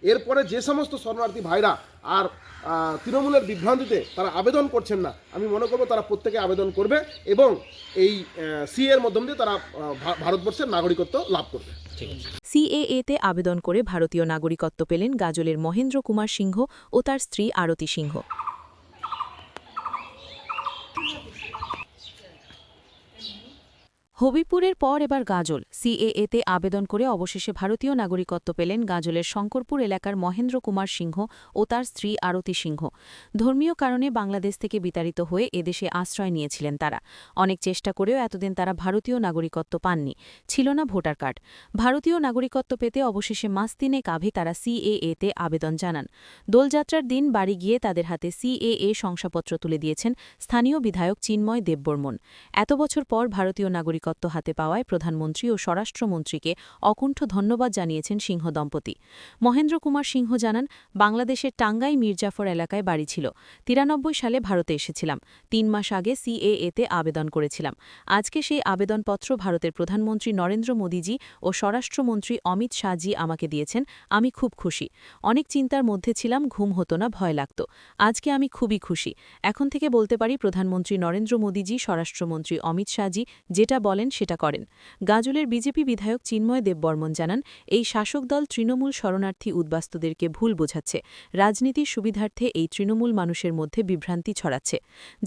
এরপরে যে সমস্ত শরণার্থী ভাইরা আর তৃণমূলের বিভ্রান্তিতে তারা আবেদন করছেন না, আমি মনে করব তারা প্রত্যেকে আবেদন করবে এবং এই সিএর মাধ্যম দিয়ে তারা ভারতবর্ষের নাগরিকত্ব লাভ করবে। সিএএতে আবেদন করে ভারতীয় নাগরিকত্ব পেলেন গাজলের মহেন্দ্র কুমার সিংহ ও তার স্ত্রী আরতি সিংহ। হবিপুরের পর এবার গাজল। সিএএতে আবেদন করে অবশেষে ভারতীয় নাগরিকত্ব পেলেন গাজলের শঙ্করপুর এলাকার মহেন্দ্র কুমার সিংহ ও তার স্ত্রী আরতি সিংহ। ধর্মীয় কারণে বাংলাদেশ থেকে বিতাড়িত হয়ে এদেশে আশ্রয় নিয়েছিলেন তারা। অনেক চেষ্টা করেও এতদিন তারা ভারতীয় নাগরিকত্ব পাননি, ছিল না ভোটার কার্ড। ভারতীয় নাগরিকত্ব পেতে অবশেষে মাস তিনেক আগে তারা সিএএতে আবেদন জানান। দোলযাত্রার দিন বাড়ি গিয়ে তাদের হাতে সিএএ শংসাপত্র তুলে দিয়েছেন স্থানীয় বিধায়ক চিন্ময় দেববর্মন। এত বছর পর ভারতীয় নাগরিকত্ব হাতে পাওয়ায় প্রধানমন্ত্রী ও স্বরাষ্ট্রমন্ত্রীকে অকুণ্ঠ ধন্যবাদ জানিয়েছেন সিংহ দম্পতি। মহেন্দ্র কুমার সিংহ জানান, বাংলাদেশের টাঙ্গাই মির্জাফর এলাকায় বাড়ি ছিল। 93 সালে ভারতে এসেছিলাম। 3 মাস আগে সিএএতে আবেদন করেছিলাম। আজকে সেই আবেদনপত্র ভারতের প্রধানমন্ত্রী নরেন্দ্র মোদীজি ও স্বরাষ্ট্রমন্ত্রী অমিত শাহজি আমাকে দিয়েছেন। আমি খুব খুশি। অনেক চিন্তার মধ্যে ছিলাম, ঘুম হতো না, ভয় লাগত। আজকে আমি খুবই খুশি। এখন থেকে বলতে পারি প্রধানমন্ত্রী নরেন্দ্র মোদীজি, স্বরাষ্ট্রমন্ত্রী অমিত শাহজি যেটা বলেন সেটা করেন। গাজলের বিজেপি বিধায়ক চিন্ময় দেববর্মন জানান, এই শাসক দল তৃণমূল শরণার্থী উদ্বাস্তুদেরকে ভুল বোঝাচ্ছে। রাজনীতির সুবিধার্থে এই তৃণমূল মানুষের মধ্যে বিভ্রান্তি ছড়াচ্ছে।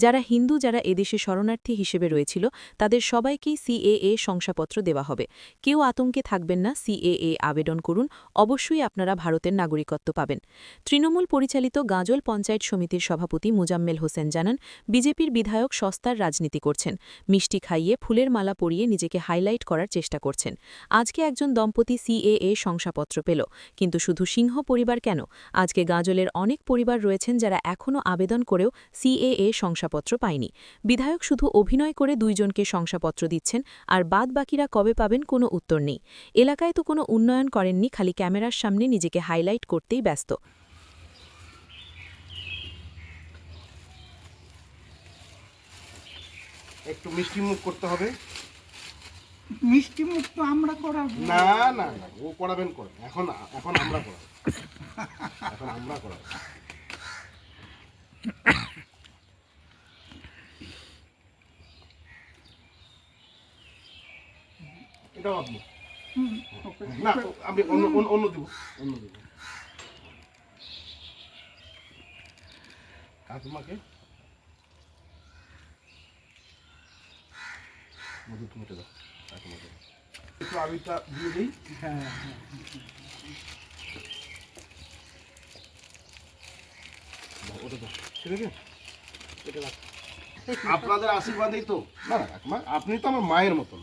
যারা হিন্দু, যারা এদেশে শরণার্থী হিসেবে রয়েছিল, তাদের সবাইকেই সিএএ শংসাপত্র দেওয়া হবে। কেউ আতঙ্কে থাকবেন না, সিএএ আবেদন করুন, অবশ্যই আপনারা ভারতের নাগরিকত্ব পাবেন। তৃণমূল পরিচালিত গাজল পঞ্চায়েত সমিতির সভাপতি মুজাম্মেল হোসেন জানান, বিজেপির বিধায়ক সস্তার রাজনীতি করছেন। মিষ্টি খাইয়ে, ফুলের মালা পরিয়ে নিজেকে হাইলাইট করার চেষ্টা করছেন। আজকে একজন দম্পতি সিএএ শংসাপত্র পেল, কিন্তু শুধু সিংহ পরিবার কেন, আজকে গাজলের অনেক পরিবার রয়েছেন যারা এখনও আবেদন করেও সিএএ শংসাপত্র পায়নি। বিধায়ক শুধু অভিনয় করে 2 জনকে শংসাপত্র দিচ্ছেন, আর বাদ বাকিরা কবে পাবেন কোনো উত্তর নেই। এলাকায় তো কোনো উন্নয়ন করেননি, খালি ক্যামেরার সামনে নিজেকে হাইলাইট করতেই ব্যস্ত। একটু মিষ্টি মুখ করতে হবে। মিষ্টি মুখ তো আমরা করাবো না না না, ও করাবেন করে, এখন এখন আমরা করাবো, এখন আমরা করাবো। এটাও আপনি না, আমি অন্য দিব, অন্য দিব কাকিমাকে। মধু তুমি দাও কাকিমাকে, একটু আবিরটা দিয়ে দিই। হ্যাঁ ওটা দাও, ঠিক আছে, এটা রাখ। আপনাদের আশীর্বাদেই তো, না না কাকিমা, আপনি তো আমার মায়ের মতন।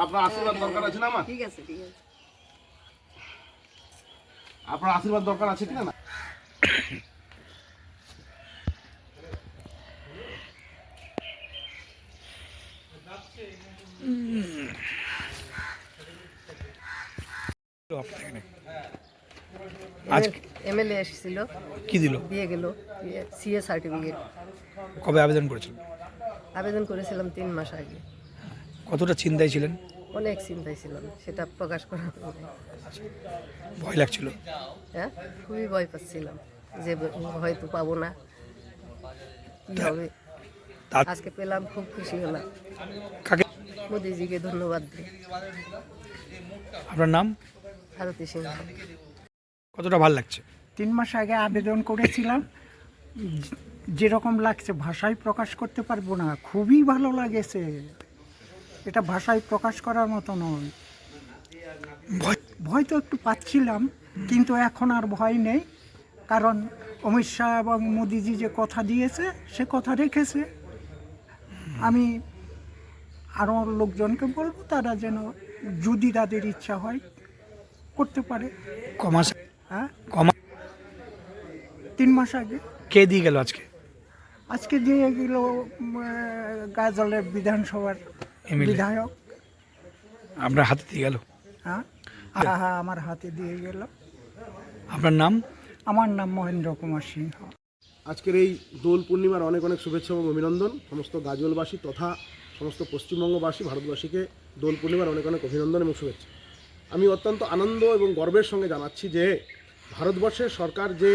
আপনার আশীর্বাদ দরকার আছে না আমার? ঠিক আছে, ঠিক আছে। আপনার আশীর্বাদ দরকার আছে কিনা না? এমএলএ এসেছিল, কি দিল? দিয়ে গেল সিএ সার্টিফিকেট। কবে আবেদন করেছিলেন? আবেদন করেছিলাম 3 মাস আগে। কতটা চিন্তায় ছিলেন? অনেক চিন্তায় ছিলাম, সেটা প্রকাশ করা হবে। ভয় লাগছিল? হ্যাঁ, খুবই ভয় পাচ্ছিলাম যে হয়তো পাবো না, কি হবে। আজকে পেলাম, খুব খুশি হলাম। কাকে? মোদিজিকে ধন্যবাদ দিই। আপনার নাম? আরতি সিংহ। কতটা ভালো লাগছে? 3 মাস আগে আবেদন করেছিলাম, যেরকম লাগছে ভাষায় প্রকাশ করতে পারবো না, খুবই ভালো লাগেছে। এটা ভাষায় প্রকাশ করার মতো নয়। ভয় তো একটু পাচ্ছিলাম, কিন্তু এখন আর ভয় নেই, কারণ অমিত শাহ এবং মোদিজি যে কথা দিয়েছে সে কথা রেখেছে। আমি আরও লোকজনকে বলবো তারা যেন, যদি তাদের ইচ্ছা হয়, করতে পারে। কমাস? হ্যাঁ, কমা 3 মাস আগে। কে দিয়ে গেল আজকে? আজকে দিয়ে গেল গাজলের বিধানসভার MLA বিধায়ক। আপনার হাতে দিয়ে গেল? হ্যাঁ হ্যাঁ, আমার হাতে দিয়ে গেল। আপনার নাম? আমার নাম মহেন্দ্র কুমার সিংহ। আজকের এই দোল পূর্ণিমার অনেক অনেক শুভেচ্ছা এবং অভিনন্দন। সমস্ত গাজলবাসী তথা সমস্ত পশ্চিমবঙ্গবাসী, ভারতবাসীকে দোল পূর্ণিমার অনেক অনেক অভিনন্দন এবং শুভেচ্ছা। আমি অত্যন্ত আনন্দ এবং গর্বের সঙ্গে জানাচ্ছি যে ভারতবর্ষের সরকার যে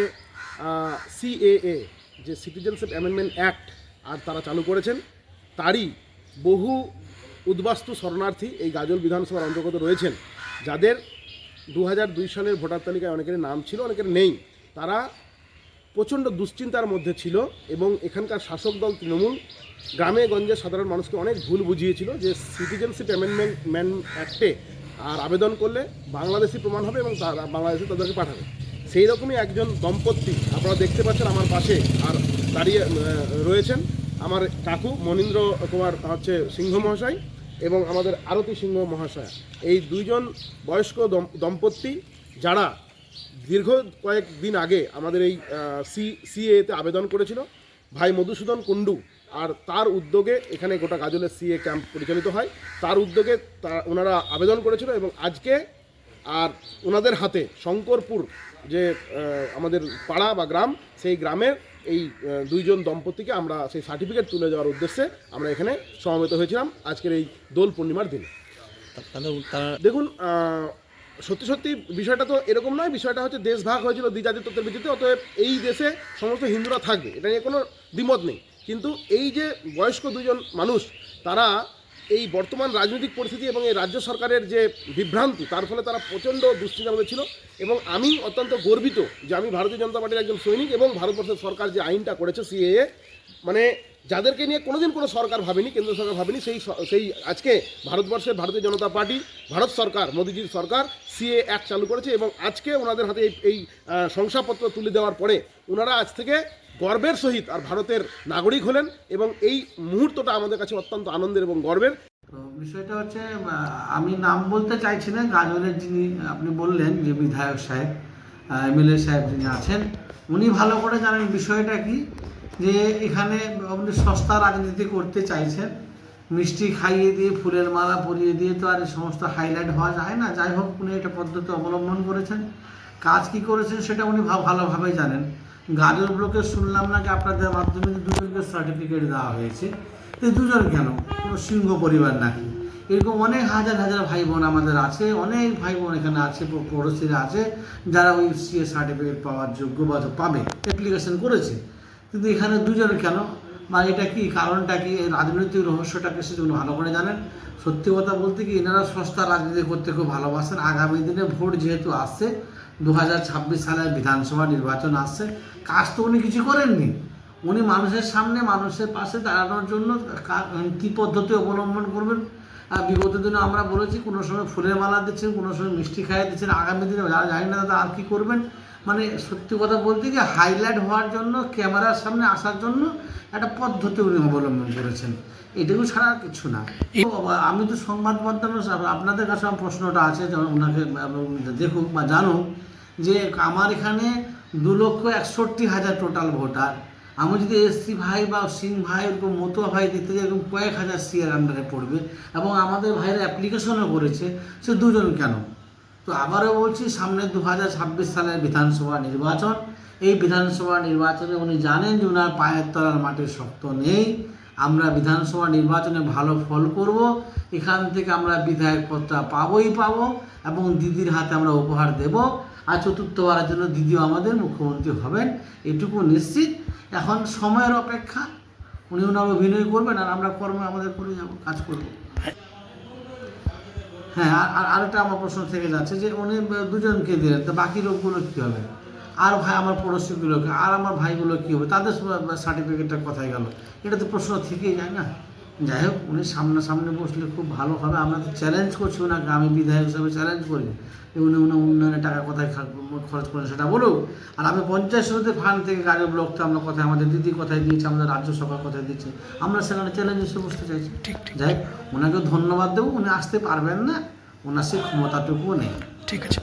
সিএএ যে সিটিজেনশিপ অ্যামেন্ডমেন্ট অ্যাক্ট আর তারা চালু করেছেন, তারই বহু উদ্বাস্তু শরণার্থী এই গাজল বিধানসভার অন্তর্গত রয়েছেন, যাদের 2002 সালের ভোটার তালিকায় অনেকের নাম ছিল, অনেকের নেই। তারা প্রচণ্ড দুশ্চিন্তার মধ্যে ছিল এবং এখানকার শাসক দল তৃণমূল গ্রামে গঞ্জে সাধারণ মানুষকে অনেক ভুল বুঝিয়েছিল যে সিটিজেনশিপ অ্যামেন্ডমেন্ট অ্যাক্টে আর আবেদন করলে বাংলাদেশি প্রমাণ হবে এবং তারা বাংলাদেশে তাদেরকে পাঠাবে। সেই রকমই একজন দম্পতি আপনারা দেখতে পাচ্ছেন আমার পাশে আর দাঁড়িয়ে রয়েছেন আমার কাকু মনীন্দ্র কুমার সিংহ মহাশয় এবং আমাদের আরতি সিংহ মহাশয়। এই দুইজন বয়স্ক দম্পতি যারা দীর্ঘ কয়েকদিন আগে আমাদের এই সিএতে আবেদন করেছিল, ভাই মধুসূদন কুণ্ডু আর তার উদ্যোগে এখানে গোটা গাজলের সিএ ক্যাম্প পরিচালিত হয়, তার উদ্যোগে ওনারা আবেদন করেছিল এবং আজকে আর ওনাদের হাতে শঙ্করপুর যে আমাদের পাড়া বা গ্রাম, সেই গ্রামের এই দুইজন দম্পতিকে আমরা সেই সার্টিফিকেট তুলে দেওয়ার উদ্দেশ্যে আমরা এখানে সমবেত হয়েছিলাম আজকের এই দোল পূর্ণিমার দিনে। দেখুন, সত্যি সত্যি বিষয়টা তো এরকম নয়, বিষয়টা হচ্ছে দেশ ভাগ হয়েছিল দ্বিজাতিত্বের ভিত্তিতে, অতএব এই দেশে সমস্ত হিন্দুরা থাকবে, এটা নিয়ে কোনো দ্বিমত নেই। কিন্তু এই যে বয়স্ক দুজন মানুষ, তারা এই বর্তমান রাজনৈতিক পরিস্থিতি এবং এই রাজ্য সরকারের যে বিভ্রান্তি, তার ফলে তারা প্রচণ্ড দুশ্চিন্তার মধ্যে ছিল এবং আমি অত্যন্ত গর্বিত যে আমি ভারতীয় জনতা পার্টির একজন সৈনিক এবং ভারতবর্ষের সরকার যে আইনটা করেছে সিএএ, মানে যাদেরকে নিয়ে কোনোদিন কোনো সরকার ভাবেনি, কেন্দ্র সরকার ভাবেনি, সেই আজকে ভারতবর্ষের ভারতীয় জনতা পার্টি, ভারত সরকার, মোদিজির সরকার সিএ অ্যাক্ট চালু করেছে এবং আজকে ওনাদের হাতে এই শংসাপত্র তুলে দেওয়ার পরে ওনারা আজ থেকে গর্বের সহিত আর ভারতের নাগরিক হলেন এবং এই মুহূর্তটা আমাদের কাছে অত্যন্ত আনন্দের এবং গর্বের। তো বিষয়টা হচ্ছে, আমি নাম বলতে চাইছি না, গাজলের যিনি আপনি বললেন যে বিধায়ক সাহেব, এমএলএ সাহেব যিনি আছেন, উনি ভালো করে জানেন বিষয়টা কি, যে এখানে আপনি সস্তা রাজনীতি করতে চাইছেন, মিষ্টি খাইয়ে দিয়ে ফুলের মালা পরিয়ে দিয়ে তো আর এই সমস্ত হাইলাইট হওয়া যায় না। যাই হোক, উনি একটা পদ্ধতি অবলম্বন করেছেন, কাজ কি করেছেন সেটা উনি ভালোভাবেই জানেন। গাজল ব্লকে শুনলাম নাকি আপনাদের মাধ্যমে দুজনকে সার্টিফিকেট দেওয়া হয়েছে, তো দুজন কেন, কোনো সিংহ পরিবার নাকি? এরকম অনেক হাজার হাজার ভাই বোন আমাদের আছে, অনেক ভাই বোন এখানে আছে, পড়োশিরা আছে, যারা ওই সিএ সার্টিফিকেট পাওয়ার যোগ্য বা পাবে, অ্যাপ্লিকেশন করেছে, কিন্তু এখানে দুজন কেন, বা এটা কি কারণটা কি, এই রাজনৈতিক রহস্যটাকে সেগুলো ভালো করে জানেন। সত্যি কথা বলতে কি, এনারা সস্তা রাজনীতি করতে খুব ভালোবাসেন। আগামী দিনে ভোট যেহেতু আসছে, 2026 সালের বিধানসভা নির্বাচন আসছে, কাজ তো উনি কিছু করেননি। উনি মানুষের সামনে, মানুষের পাশে দাঁড়ানোর জন্য কী পদ্ধতি অবলম্বন করবেন। বিগত দিনে আমরা বলেছি, কোনো সময় ফুলের মালা দিচ্ছেন, কোনো সময় মিষ্টি খাইয়ে দিচ্ছেন, আগামী দিনে যারা জানি না দাদা আর কী করবেন। মানে সত্যি কথা বলতে কি, হাইলাইট হওয়ার জন্য, ক্যামেরার সামনে আসার জন্য একটা পদ্ধতি উনি অবলম্বন করেছেন, এটুকু ছাড়া আর কিছু না। আমি তো সংবাদ মাধ্যমে আপনাদের কাছে আমার প্রশ্নটা আছে, যেমন ওনাকে দেখুক বা জানুক, যে আমার এখানে 2,61,000 টোটাল ভোটার। আমি যদি এসসি ভাই বা সিং ভাই, এরকম মতুয়া ভাই দেখতে যাই, এরকম কয়েক হাজার সিএর আন্ডারে পড়বে এবং আমাদের ভাইরা অ্যাপ্লিকেশনও করেছে, সে দুজন কেন? তো আবারও বলছি, সামনে 2026 সালের বিধানসভা নির্বাচন, এই বিধানসভা নির্বাচনে উনি জানেন যে ওনার পায়ের তলার মাটির শক্ত নেই। আমরা বিধানসভা নির্বাচনে ভালো ফল করব, এখান থেকে আমরা বিধায়ক পদটা পাবোই পাবো এবং দিদির হাতে আমরা উপহার দেব, আর চতুর্থবারের জন্য দিদিও আমাদের মুখ্যমন্ত্রী হবেন, এটুকু নিশ্চিত। এখন সময়ের অপেক্ষা, উনি ওনার অভিনয় করবেন আর আমরা কর্ম আমাদের করে যাব, কাজ করব। হ্যাঁ, আর আরেকটা আমার প্রশ্ন থেকে যাচ্ছে যে উনি দুজনকে দিলেন, তো বাকি লোকগুলো কী হবে? আর ভাই আমার পড়োশিগুলোকে, আর আমার ভাইগুলো কী হবে, তাদের সার্টিফিকেটটা কোথায় গেল? এটা তো প্রশ্ন থেকেই যায় না। যাই হোক, উনি সামনাসামনি বসলে খুব ভালো হবে। আমরা তো চ্যালেঞ্জ করছি ওনাকে, আমি বিধায়ক হিসাবে চ্যালেঞ্জ করি, উনি উন্নয়নের টাকা কোথায় খরচ করেন সেটা বলুক। আর আমি পঞ্চায়েত সমিতি ফান্ড থেকে গাজল ব্লকটা আমরা কোথায়, আমাদের দিদি কোথায় দিয়েছে, আমাদের রাজ্য সভা কোথায় দিচ্ছে, আমরা সেখানে চ্যালেঞ্জ হিসেবে বসতে চাইছি। যাই হোক, ওনাকে ধন্যবাদ দেবো। উনি আসতে পারবেন না, ওনার সে ক্ষমতাটুকুও নেই। ঠিক আছে।